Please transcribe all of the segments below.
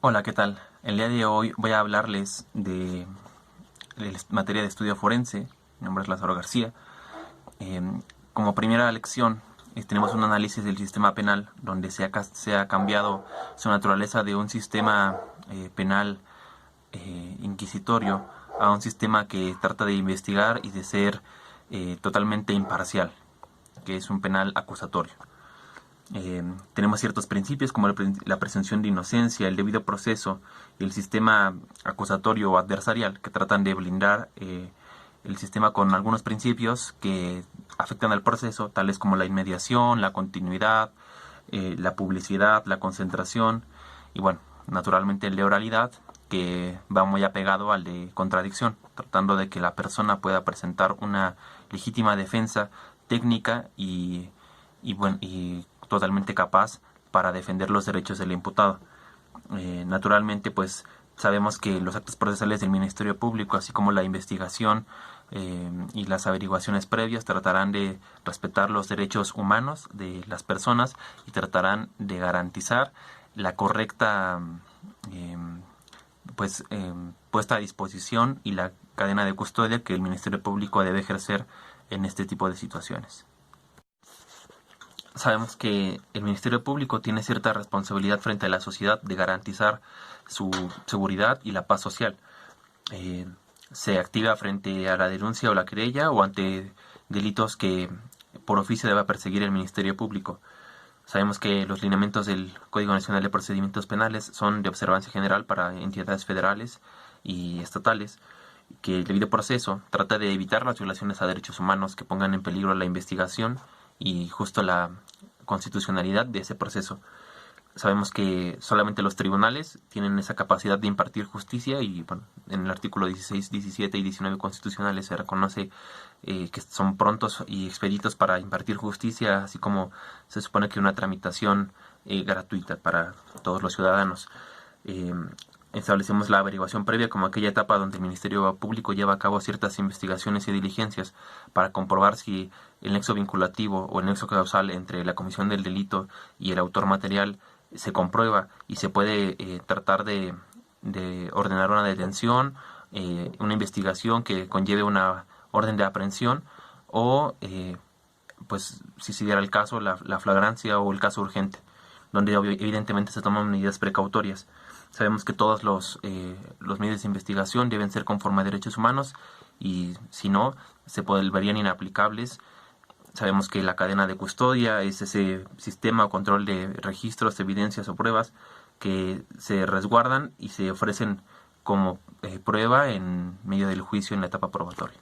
Hola, ¿qué tal? El día de hoy voy a hablarles de materia de estudio forense. Mi nombre es Lázaro García. Eh, Como primera lección, tenemos un análisis del sistema penal donde se ha cambiado su naturaleza de un sistema penal inquisitorio a un sistema que trata de investigar y de ser totalmente imparcial, que es un penal acusatorio. Tenemos ciertos principios como la presunción de inocencia, el debido proceso y el sistema acusatorio o adversarial que tratan de blindar el sistema con algunos principios que afectan al proceso, tales como la inmediación, la continuidad, la publicidad, la concentración y bueno, naturalmente el de oralidad, que va muy apegado al de contradicción, tratando de que la persona pueda presentar una legítima defensa técnica y totalmente capaz para defender los derechos del imputado. Naturalmente, pues sabemos que los actos procesales del Ministerio Público, así como la investigación y las averiguaciones previas, tratarán de respetar los derechos humanos de las personas y tratarán de garantizar la correcta eh, puesta a disposición y la cadena de custodia que el Ministerio Público debe ejercer en este tipo de situaciones. Sabemos que el Ministerio Público tiene cierta responsabilidad frente a la sociedad de garantizar su seguridad y la paz social. Eh, Se activa frente a la denuncia o la querella o ante delitos que por oficio debe perseguir el Ministerio Público. Sabemos que los lineamientos del Código Nacional de Procedimientos Penales son de observancia general para entidades federales y estatales, que el debido proceso trata de evitar las violaciones a derechos humanos que pongan en peligro la investigación y justo la constitucionalidad de ese proceso. Sabemos que solamente los tribunales tienen esa capacidad de impartir justicia y bueno, en el artículo 16, 17 y 19 constitucionales se reconoce que son prontos y expeditos para impartir justicia, así como se supone que una tramitación gratuita para todos los ciudadanos. Eh, Establecemos la averiguación previa como aquella etapa donde el Ministerio Público lleva a cabo ciertas investigaciones y diligencias para comprobar si el nexo vinculativo o el nexo causal entre la comisión del delito y el autor material se comprueba y se puede tratar de ordenar una detención, una investigación que conlleve una orden de aprehensión o, pues, si se diera el caso, la flagrancia o el caso urgente, donde evidentemente se toman medidas precautorias. Sabemos que todos los medios de investigación deben ser conforme a derechos humanos y si no, se volverían inaplicables. Sabemos que la cadena de custodia es ese sistema o control de registros, evidencias o pruebas que se resguardan y se ofrecen como prueba en medio del juicio en la etapa probatoria.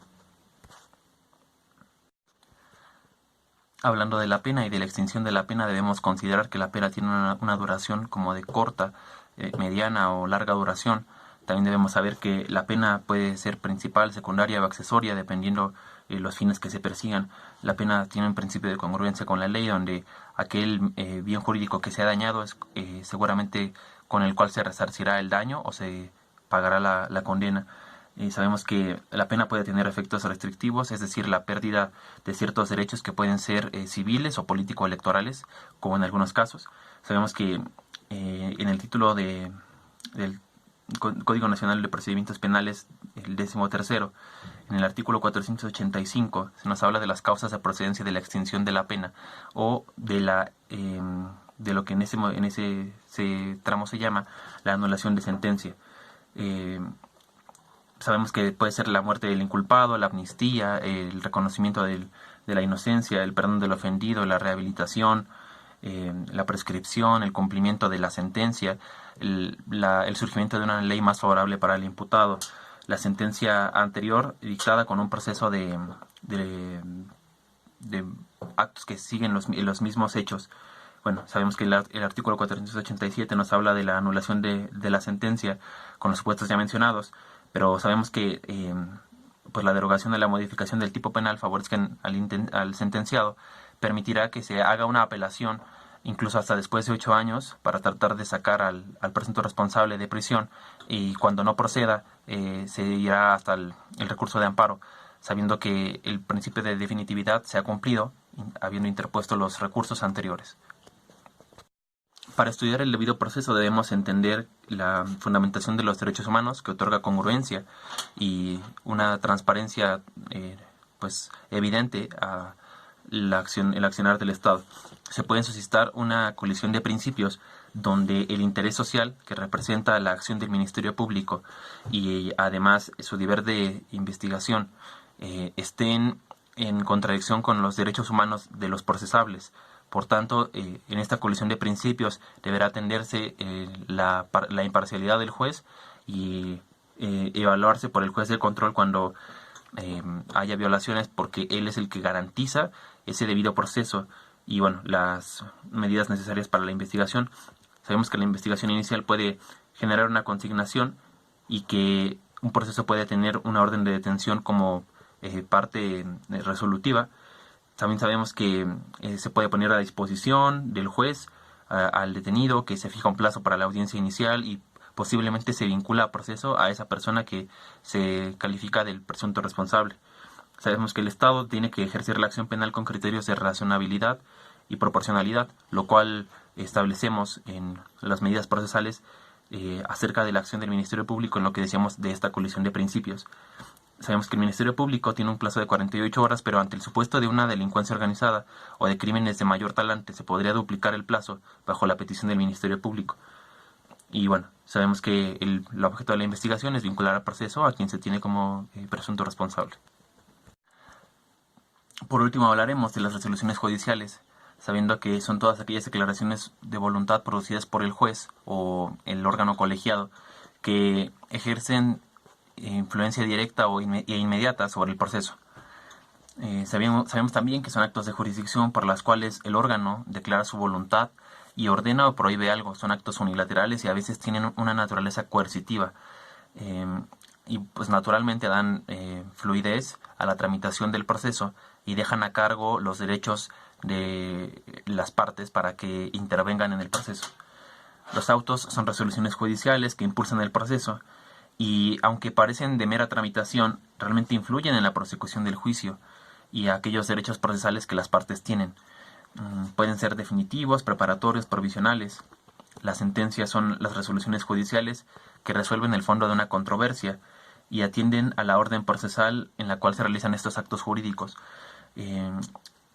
Hablando de la pena y de la extinción de la pena, debemos considerar que la pena tiene una duración como de corta, mediana o larga duración. También debemos saber que la pena puede ser principal, secundaria o accesoria, dependiendo de los fines que se persigan. La pena tiene un principio de congruencia con la ley, donde aquel bien jurídico que se ha dañado es seguramente con el cual se resarcirá el daño o se pagará la condena. Sabemos que la pena puede tener efectos restrictivos, es decir, la pérdida de ciertos derechos que pueden ser civiles o político-electorales, como en algunos casos. Sabemos que en el título del Código Nacional de Procedimientos Penales, el 13º, en el artículo 485, se nos habla de las causas de procedencia de la extinción de la pena o de lo que en ese tramo se llama la anulación de sentencia. Eh, Sabemos que puede ser la muerte del inculpado, la amnistía, el reconocimiento de la inocencia, el perdón del ofendido, la rehabilitación, la prescripción, el cumplimiento de la sentencia, el surgimiento de una ley más favorable para el imputado, la sentencia anterior dictada con un proceso de actos que siguen los mismos hechos. Bueno, sabemos que el artículo 487 nos habla de la anulación de la sentencia con los supuestos ya mencionados, pero sabemos que pues la derogación de la modificación del tipo penal favorezca al sentenciado, permitirá que se haga una apelación incluso hasta después de 8 años para tratar de sacar al presunto responsable de prisión, y cuando no proceda se irá hasta el recurso de amparo, sabiendo que el principio de definitividad se ha cumplido habiendo interpuesto los recursos anteriores. Para estudiar el debido proceso debemos entender la fundamentación de los derechos humanos, que otorga congruencia y una transparencia pues evidente a el accionar del Estado. Se puede suscitar una colisión de principios donde el interés social, que representa la acción del Ministerio Público, y además su deber de investigación, estén en contradicción con los derechos humanos de los procesables. Por tanto, en esta colisión de principios deberá atenderse la imparcialidad del juez y evaluarse por el juez de control cuando haya violaciones, porque él es el que garantiza ese debido proceso y bueno, las medidas necesarias para la investigación. Sabemos que la investigación inicial puede generar una consignación y que un proceso puede tener una orden de detención como parte resolutiva. También sabemos que se puede poner a disposición del juez al detenido, que se fija un plazo para la audiencia inicial y posiblemente se vincula a proceso a esa persona que se califica del presunto responsable. Sabemos que el Estado tiene que ejercer la acción penal con criterios de razonabilidad y proporcionalidad, lo cual establecemos en las medidas procesales acerca de la acción del Ministerio Público en lo que decíamos de esta colisión de principios. Sabemos que el Ministerio Público tiene un plazo de 48 horas, pero ante el supuesto de una delincuencia organizada o de crímenes de mayor talante se podría duplicar el plazo bajo la petición del Ministerio Público. Y bueno, sabemos que el objeto de la investigación es vincular al proceso a quien se tiene como presunto responsable. Por último, hablaremos de las resoluciones judiciales, sabiendo que son todas aquellas declaraciones de voluntad producidas por el juez o el órgano colegiado que ejercen influencia directa e inmediata sobre el proceso. Sabemos también que son actos de jurisdicción por las cuales el órgano declara su voluntad y ordena o prohíbe algo. Son actos unilaterales y a veces tienen una naturaleza coercitiva y pues naturalmente dan fluidez a la tramitación del proceso y dejan a cargo los derechos de las partes para que intervengan en el proceso. Los autos son resoluciones judiciales que impulsan el proceso y aunque parecen de mera tramitación, realmente influyen en la prosecución del juicio y aquellos derechos procesales que las partes tienen. Pueden ser definitivos, preparatorios, provisionales. Las sentencias son las resoluciones judiciales que resuelven el fondo de una controversia y atienden a la orden procesal en la cual se realizan estos actos jurídicos.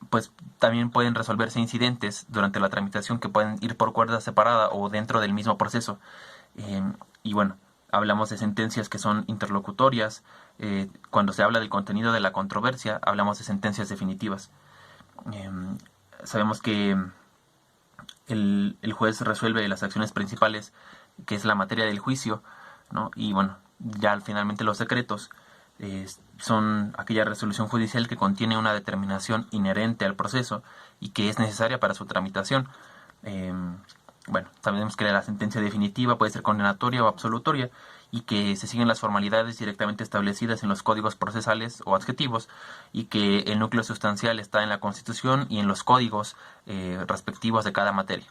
Pues también pueden resolverse incidentes durante la tramitación que pueden ir por cuerda separada o dentro del mismo proceso. Y bueno, hablamos de sentencias que son interlocutorias. Cuando se habla del contenido de la controversia, hablamos de sentencias definitivas. Sabemos que el juez resuelve las acciones principales, que es la materia del juicio, ¿no? Y bueno, ya finalmente los secretos son aquella resolución judicial que contiene una determinación inherente al proceso y que es necesaria para su tramitación. Bueno, sabemos que la sentencia definitiva puede ser condenatoria o absolutoria y que se siguen las formalidades directamente establecidas en los códigos procesales o adjetivos y que el núcleo sustancial está en la Constitución y en los códigos respectivos de cada materia.